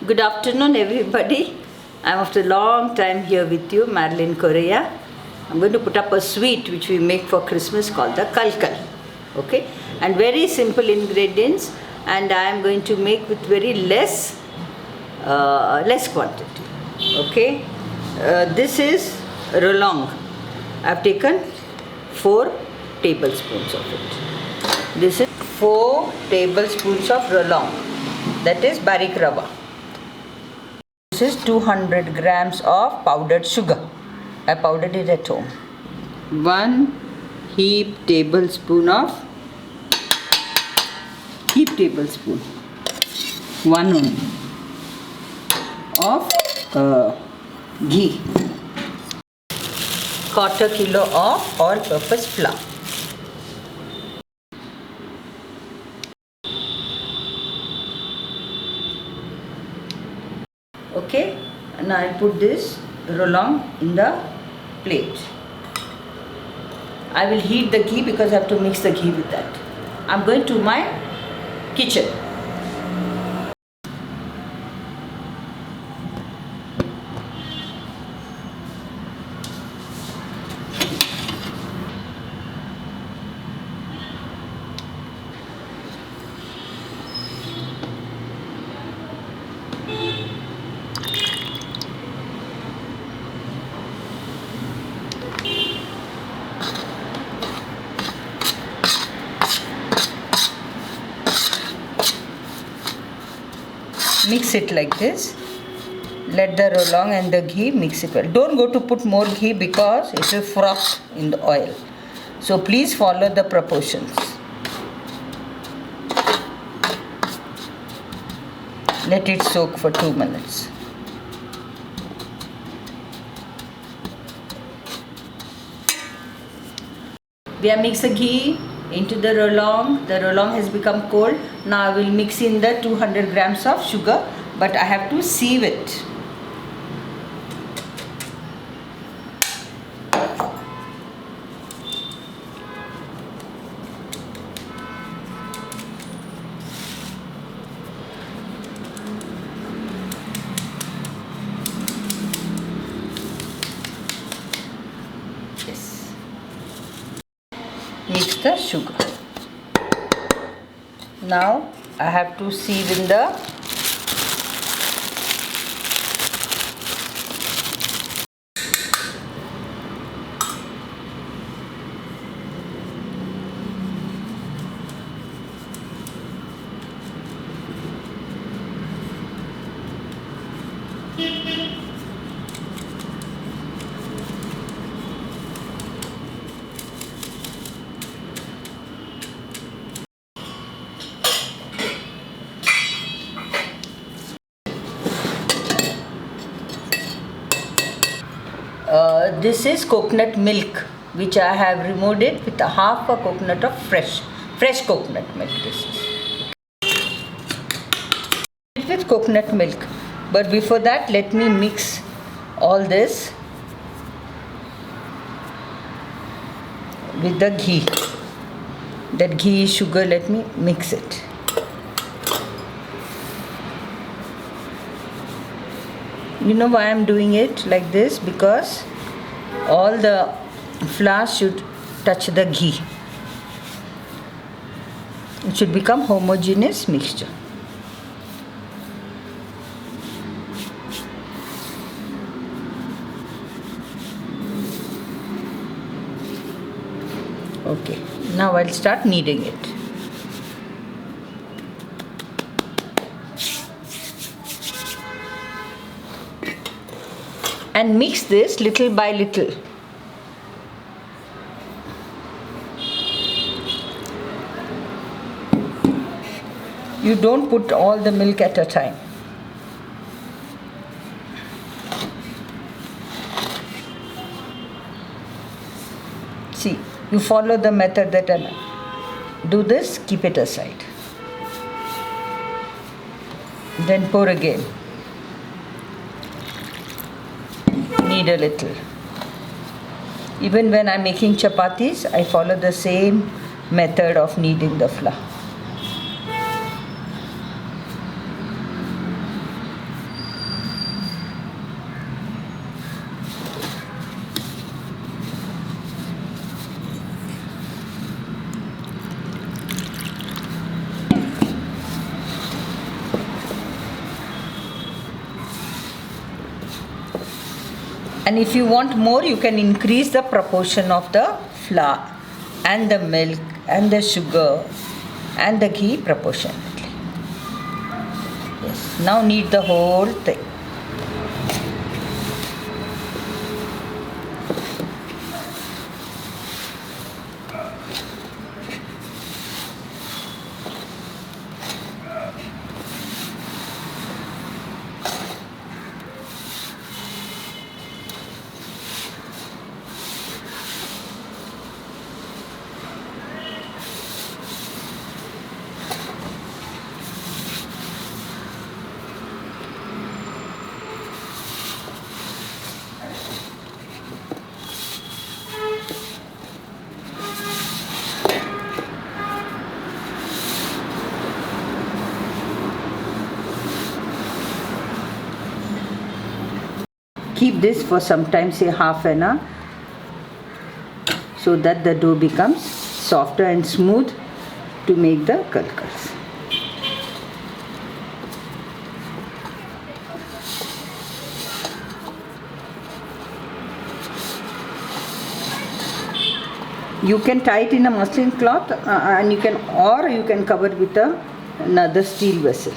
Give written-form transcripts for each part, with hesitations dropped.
Good afternoon, everybody. I'm after a long time here with you, Marilyn Correa. I'm going to put up a sweet which we make for Christmas called the kulkul. Okay, and very simple ingredients, and I am going to make with very less quantity. Okay, this is rolong. I've taken 4 tablespoons of it. This is 4 tablespoons of rolong. That is barik rava. This is 200 grams of powdered sugar. I powdered it at home. 1 heap tablespoon of 1 only of ghee. 1/4 kilo of all-purpose flour. Okay, and I put this rolong in the plate. I will heat the ghee because I have to mix the ghee with that. I'm going to my kitchen. Mix it like this. Let the rolong and the ghee mix it well. Don't go to put more ghee because it will froth in the oil. So please follow the proportions. Let it soak for 2 minutes. We have mixed the ghee into the rolong. The rolong has become cold. Now I will mix in the 200 grams of sugar, but I have to sieve it. Yes. Mix the sugar. Now I have to sieve in the this is coconut milk, which I have removed it with a half a coconut of fresh coconut milk. This is with coconut milk, but before that let me mix all this with the ghee. That ghee, sugar, let me mix it. You know why I am doing it like this? Because all the flour should touch the ghee. It should become homogeneous mixture. Okay, now I'll start kneading it. And mix this little by little. You don't put all the milk at a time. See, you follow the method that I do this, keep it aside. Then pour again. Knead a little. Even when I'm making chapatis, I follow the same method of kneading the flour. And if you want more, you can increase the proportion of the flour and the milk and the sugar and the ghee proportionately. Yes, now knead the whole thing. Keep this for some time, say half an hour, so that the dough becomes softer and smooth to make the kulkuls. You can tie it in a muslin cloth and you can cover it with another steel vessel.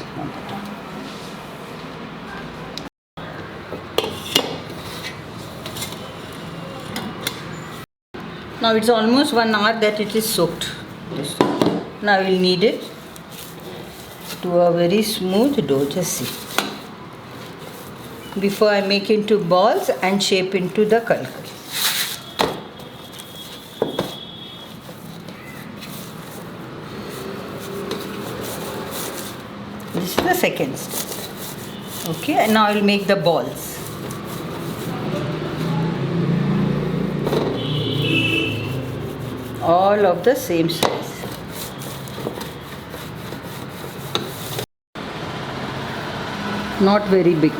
Now it's almost 1 hour that it is soaked. Now we'll knead it to a very smooth dough. Just see. Before I make into balls and shape into the kulkul. This is the second step. Okay, and now I will make the balls. All of the same size. Not very big.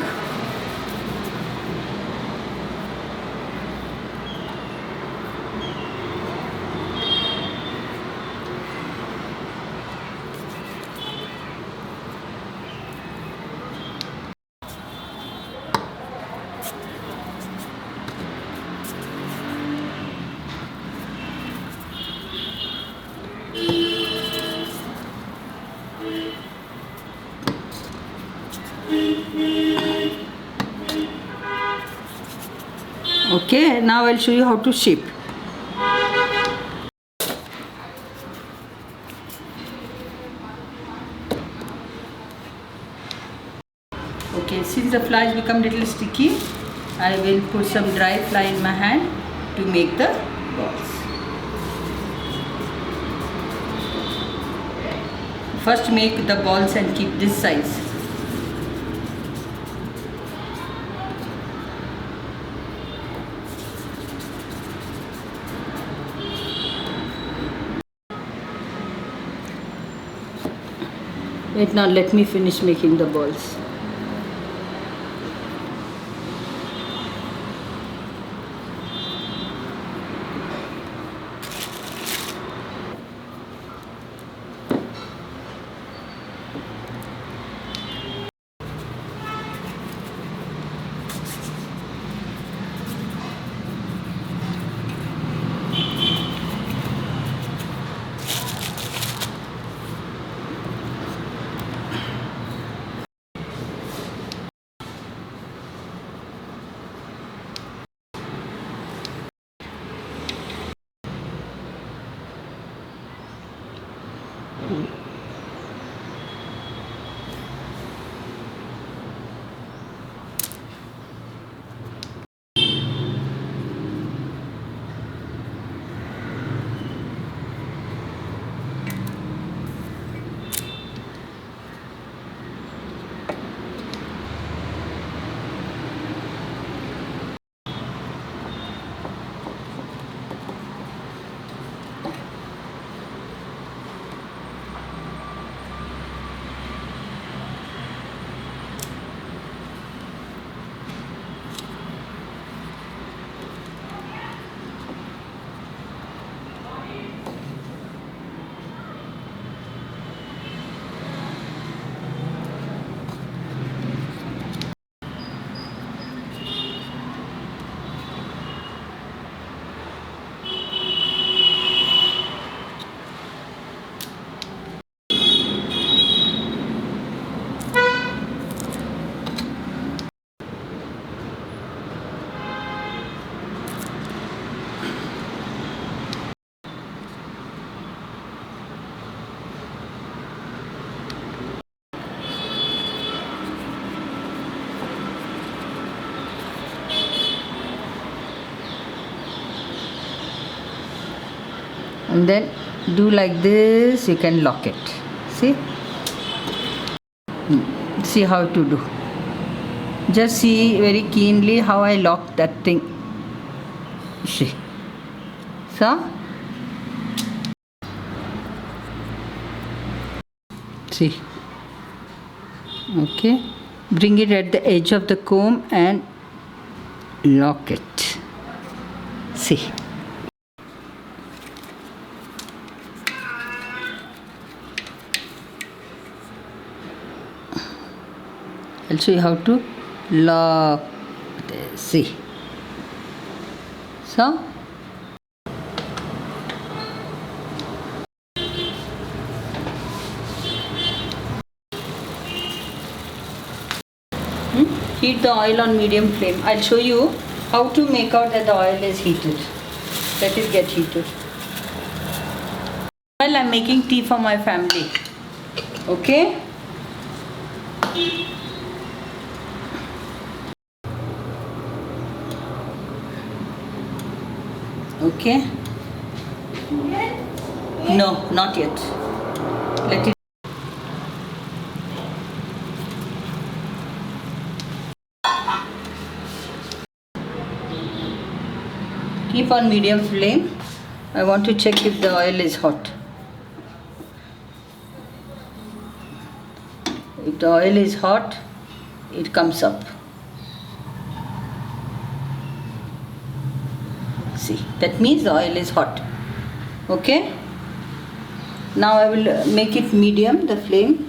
Okay, now I'll show you how to shape. Okay, since the flour has become little sticky, I will put some dry flour in my hand to make the balls. First make the balls and keep this size. Wait, now let me finish making the balls. and then do like this. You can lock it. See? See how to do. Just see very keenly how I lock that thing. See? So? See? Okay. Bring it at the edge of the comb and lock it. See? I'll show you how to lock this. See? So? Heat the oil on medium flame. I'll show you how to make out that the oil is heated. Let it get heated. Well, I'm making tea for my family. Okay? Okay? No, not yet. Let it. Keep on medium flame. I want to check if the oil is hot. If the oil is hot, it comes up. See, that means the oil is hot. Okay? Now I will make it medium, the flame.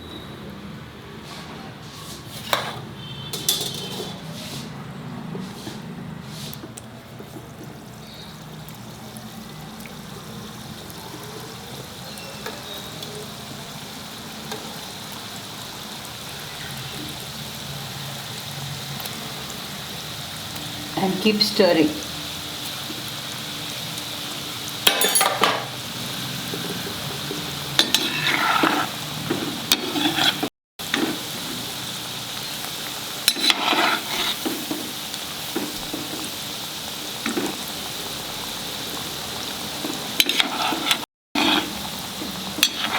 And keep stirring.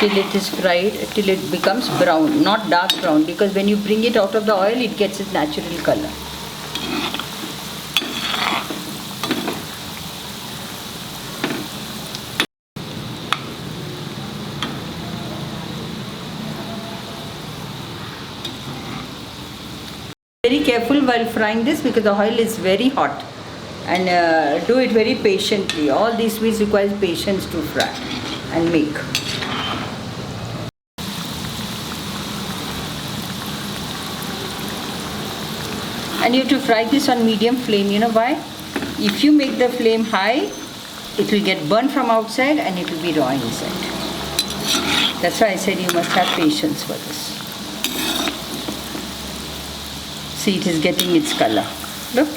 Till it is fried, till it becomes brown, not dark brown, because when you bring it out of the oil, it gets its natural color. Very careful while frying this because the oil is very hot, and do it very patiently. All these sweets requires patience to fry and make. And you have to fry this on medium flame. You know why? If you make the flame high, it will get burnt from outside and it will be raw inside. That's why I said you must have patience for this. See, it is getting its color. Look.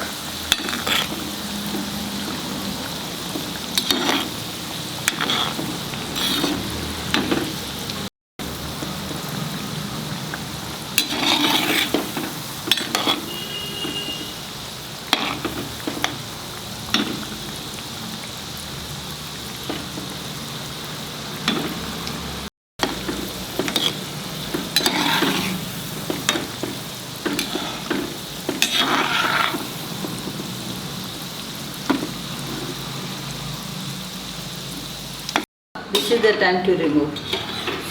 This is the time to remove.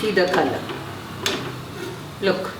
See the color. Look.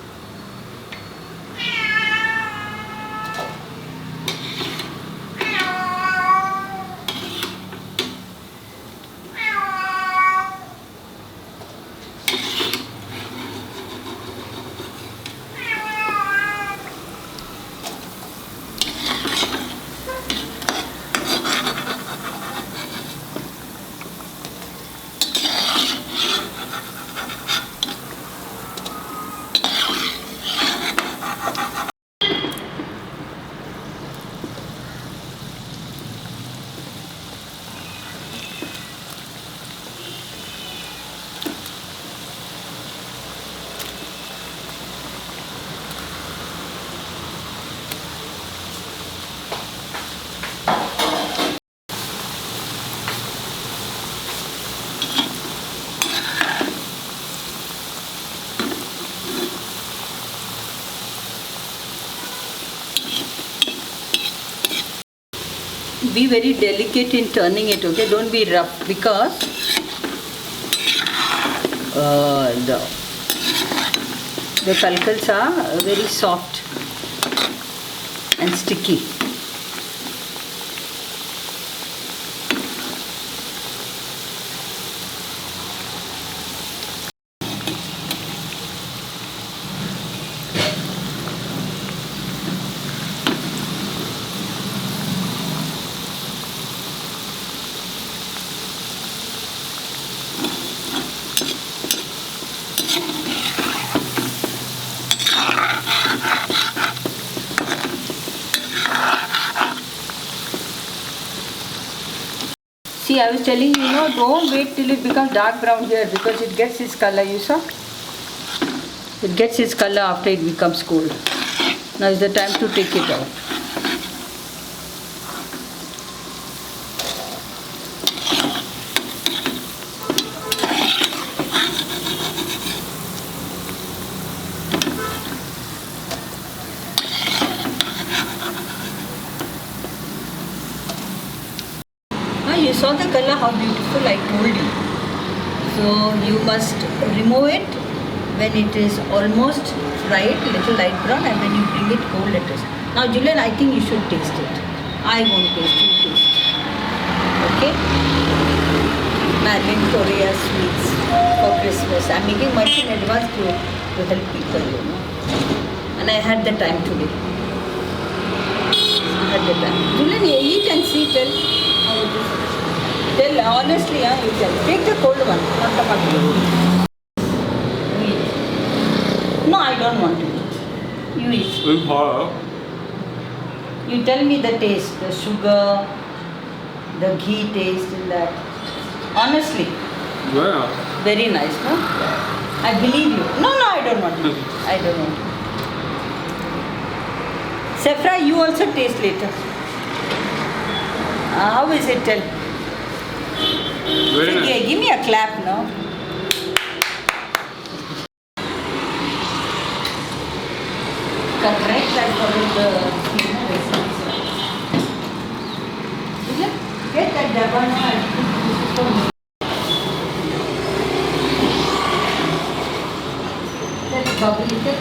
be very delicate in turning it, okay? Don't be rough, because the kulkuls are very soft and sticky. See, I was telling you, don't wait till it becomes dark brown here, because it gets its color, you saw? It gets its color after it becomes cold. Now is the time to take it out. You saw the color, how beautiful, I told you. So you must remove it when it is almost fried, little light brown, and when you bring it cold it is. Now Julian, I think you should taste it. I won't taste, you taste. Okay? Marvin Korea sweets for Christmas. I'm making much in advance to help people, And I had the time today. I had the time. Julian, eat and see, tell how it is. Tell honestly, you tell. Take the cold one, not the hot one. Eat. No, I don't want to eat. You eat. You tell me the taste, the sugar, the ghee taste in that. Honestly. Yeah. Very nice, no? I believe you. No, I don't want to eat. I don't want to. Sephra, you also taste later. How is it? Tell. Very nice. Give me a clap now. Correct, I followed the recipes. Get that dabana and put this for me. That's bubbly. Get